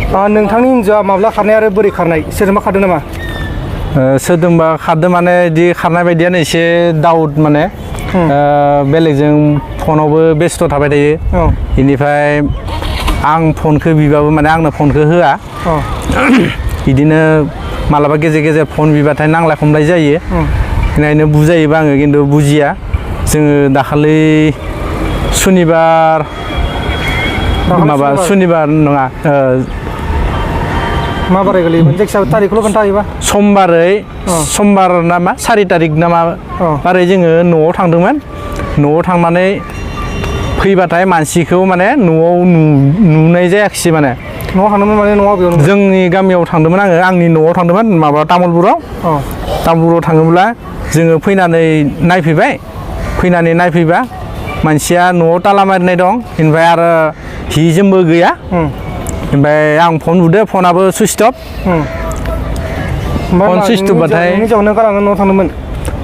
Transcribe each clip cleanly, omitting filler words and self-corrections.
नोंथांनि हिन्जावा माब्ला खारनाय आरो बोरै खारनाय सोरजोंबा खारदों नामा सोरजोंबा खारदों माने बिदि खारनाय बायदियानो एसे दाउट माने बेलेगजों फनावबो बेस्थ' थाबाय थायो बेनिफ्राय आं फनखौ बिबाबो माने आंनो फनखौ होआ बिदिनो मालाबा गेजेर गेजेर फन बिबाथाय नांलाय खमलाय जायो बेनिखायनो बुजायोबो आङो खिन्थु बुजिया जोङो दाखालि सुनिबार नङा मा बाराय गोलैयोमोन जायखिजाया तारिखखौल' खोन्थायोबा समबार नामा 4 तारिख नामा बारै जोङो न'आव थांदोंमोन न'आव थांनानै फैबाथाय मानसिखौ माने न'आव नुनाय जायाखिसै माने न'आव थांदोंमोन माने न'आव बेयाव जोंनि गामियाव थांदोंमोन आङो आंनि न'आव थांदोंमोन माबा तामुलपुराव थाङोब्ला जोङो फैनानै नायफैबा मानसिया न'आव ताला मारिनाय दं बेनिफ्राय आरो हि जोमबो गैया ओमफ्राय आं फन बुदों फनाबो switch off fan switch off बाथाय हिन्जावनो गालांना न'आव थांदोंमोन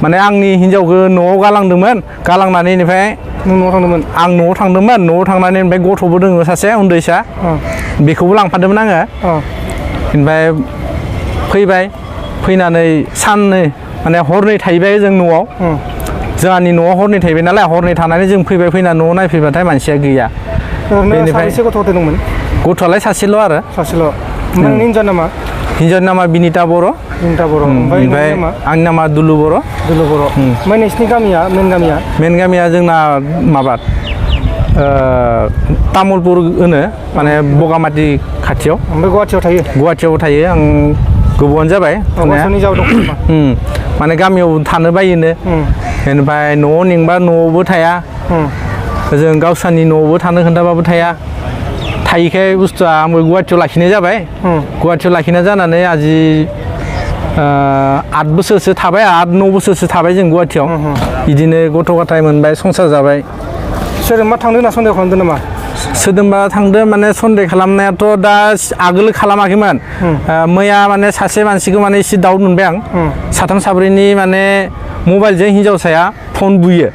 माने आंनि हिन्जावखौ न'आव गालांनानै बेनिफ्राय न'आव थांदोंमोन आं न'आव थांनानै ओमफ्राय गथ'बो दङ सासे उन्दैसा बेखौबो लांफादोंमोन आङो ओमफ्राय फैनानै साननै माने हरनै थाहैबाय जों न'आव जोंहानि न'आव हरनै थाहैबाय नालाय हरनै थानानै जों फैनानै न'आव नायफैबाथाय मानसिया गैया बेनिफ्राय गथ' दंमोन गथ'आलाय सासेल' आरो हिन्जावनि नामा बिनिता बर' ओमफ्राय आंनि नामा दुलु बर' ओमफ्राय नोंसिनि गामिया मेन गामिया जोंना माबा तामुलपुर होनो माने बगामाथि खाथियाव ओमफ्राय गुवाहाटियाव थायो आं गोबावानो जाबाय माने गामियाव थानो बायोनो बेनिफ्राय न'आव लिंबा न'आवबो थाया जों गावसानि न'आवबो थानो खोन्थाबाबो थायिखाय बुस्थुआ आंबो गुवाहाटियाव लाखिनाय जाबाय गुवाहाटियाव लाखिनाय जानानै आजि 8 बोसोरसो थाबाय 8-9 बोसोरसो थाबाय जों गुवाहाटियाव बिदिनो गथ' गथाय मोनबाय संसार जाबाय सोरजोंबा थांदों ना सन्देह खालामदों नामा सोरजोंबा थांदों माने सन्देह खालामनायाथ' दा आगोल खालामाखैमोन मैया माने सासे मानसिखौ माने एसे दाउट मोनबाय आं 3-4नि माने मबाइलजों हिन्जावसाया फन बुयो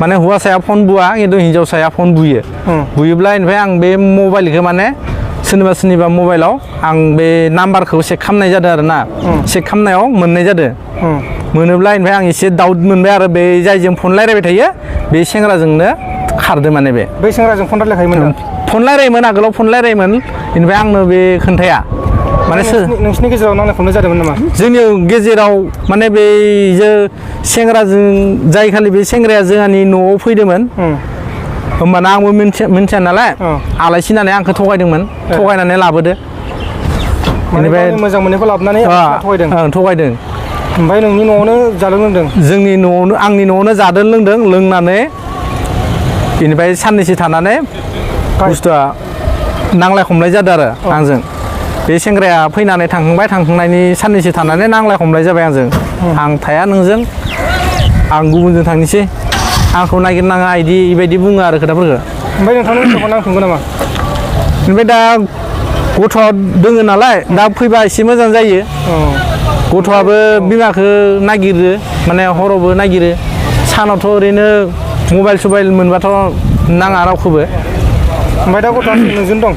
माने हौवासाया फन बुवा खिन्थु हिन्जावसाया फन बुयोब्ला ओमफ्राय आं बे मबाइलखौ माने सोरनिबा मबाइलाव आं बे नाम्बारखौ चेक खालामनाय जादों आरो ना चेक खालामनायाव मोननाय जादों मोनोब्ला ओमफ्राय आं एसे दाउट मोनबाय आरो बे जायजों फन रायलायबाय थायो बे सेंग्राजोंनो खारदो माने बे सेंग्राजों फन रायलायोमोन आगोलाव फन रायलायोमोन बेनिफ्राय आंनो बे खोन्थाया माने नोंसिनि गेजेराव नांलाय खमलाय जादोंमोन नामा जोंनि गेजेराव माने बे सेंग्राजों जाय खालि बे सेंग्राया जोंहानि न'आव फैदोंमोन होमबाना आंबो मिन्थिया नालाय आलासिनानै आंखौ थगायनानै लाबोदो बेनिफ्राय मोजां मोननायखौ लाबोनानै थगायदों ओमफ्राय नोंनि न'आवनो जादों लोंदों आंनि न'आवनो जादों लोंदों लोंनानै बेनिफ्राय साननैसो थानानै बुस्थुआ नांलाय खमलाय जादों आरो आंजों बे सेंग्राया फैनानै थांखांनायनि साननैसो थानानै नांलाय खमलाय जाबाय आंजों आं थाया नोंजों आं गुबुनजों थांनोसै आंखौ नागिरनाङा बेबायदि बुङो आरो खोथाफोरखौ ओमफ्राय नोंथांनि हिन्जावखौ नांफिनगौ नामा ओमफ्राय दा गथ' दोङो नालाय दा फैबा एसे मोजां जायो गथ'आबो बिमाखौ नागिरो माने हरावबो नागिरो सानावथ' ओरैनो मबाइल सबाइल मोनबाथ' नाङा रावखौबो ओमफ्राय दा गथ'आ नोंजों दं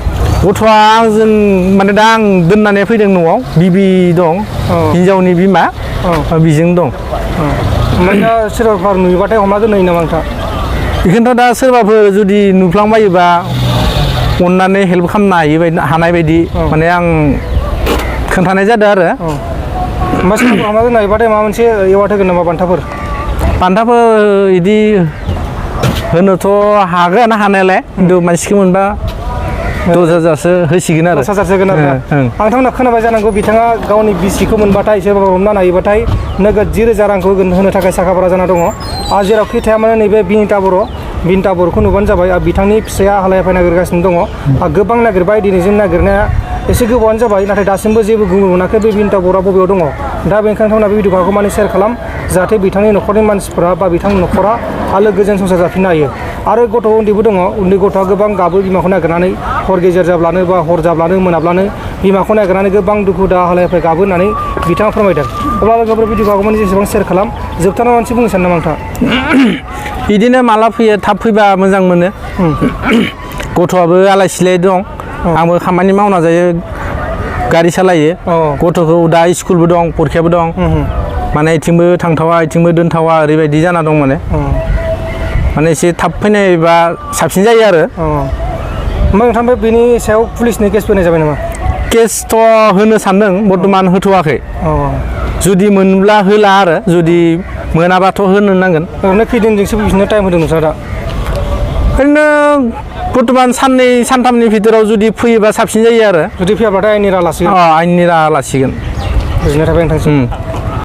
गथ'आ आंजों माने दा आं दोननानै फैदों न'आव बिबि दं हिन्जावनि बिमा बिजों दं ओमफ्राय दा सोरबाफोर नुयोबाथाय हमना दोनहैयो नामा नोंथां बेखौनोथ' दा सोरबाफोर जुदि नुफ्लांबायोबा अननानै हेल्प खालामनो हानाय बायदि माने आं खोन्थानाय जादों आरो ओमफ्राय सोरबाफोर हमना दोनहैबाथाय माबा मोनसे एवार्ड होगोन नामा बान्थाफोर बिदि होनोथ' हागोन हानायालाय खिन्थु मानसिखौ मोनबा 10,000सो होसिगोन आरो 10,000 होगोन आरो नोंथांमोना खोनाबाय जानांगौ बिथाङा गावनि बिसिखौ मोनबाथाय सोरबाफोर हमनानै हायोबाथाय नोगोद 10,000 रांखौ होनो थाखाय साखाफारा जाना दङ आरो जेरावखि थाया माने नैबे बिनिता बर'खौ नुबानो जाबाय आरो बिथांनि फिसाया हालाय हाफाय नागिरगासिनो दङ आरो गोबां नागिरबाय दिनैजों नागिरनाया एसे गोबावानो जाबाय नाथाय दासिमबो जेबो गुमुर मोनाखै बे बिनिता बर'आ बबेयाव दङ दा बेनिखायनो नोंथांमोना बे भिडिअखौ माने शेयार खालाम जाहाथे बिथांनि न'खरनि मानसिफोरा बा बिथांनि न'खरा आलो गोजोन संसार जाफिननो हायो आरो गथ' उन्दैबो दङ उन्दै गथ'आ गोबां गाबो बिमाखौ नागिरनानै हर गेजेर जाब्लानो बा हर जाब्लानो मोनाब्लानो बिमाखौ नागिरनानै गोबां दुखु दाहा हालाय गाबो होननानै बिथाङा फोरमायदों अब्ला लोगोफोर भिडिअखौ माने जेसेबां शेयार खालाम जोबथारनाय मोनसे बुंनो सानो नामा नोंथाङा बिदिनो माला फैयो थाब फैबा मोजां मोनो गथ'आबो आलाय सिलाय दं आंबो खामानि मावना जायो गारि सालायो गथ'खौ दा स्कुलबो दं परिखाबो दं माने इथिंबो थांथावा इथिंबो दोनथावा ओरैबायदि जाना दं माने एसे थाब फैनायबा साबसिन जायो आरो ओमफ्राय नोंथां बेनि सायाव पुलिसनि केस होनाय जाबाय नामा केसथ' होनो सानदों बर्थमान होथ'वाखै जुदि मोनब्ला होला आरो जुदि मोनाबाथ' होनो नांगोन ओरैनो खैदिनजोंसो फैफिननो टाइम होदों नोंथाङा दा ओरैनो बर्थमान साननै सानथामनि भितराव जुदि फैयोबा साबसिन जायो आरो जुदि फैयाब्लाथाय आयेननि राहा लासिगोन आयेननि राहा लासिगोन गोजोननाय थाबाय नोंथांसिम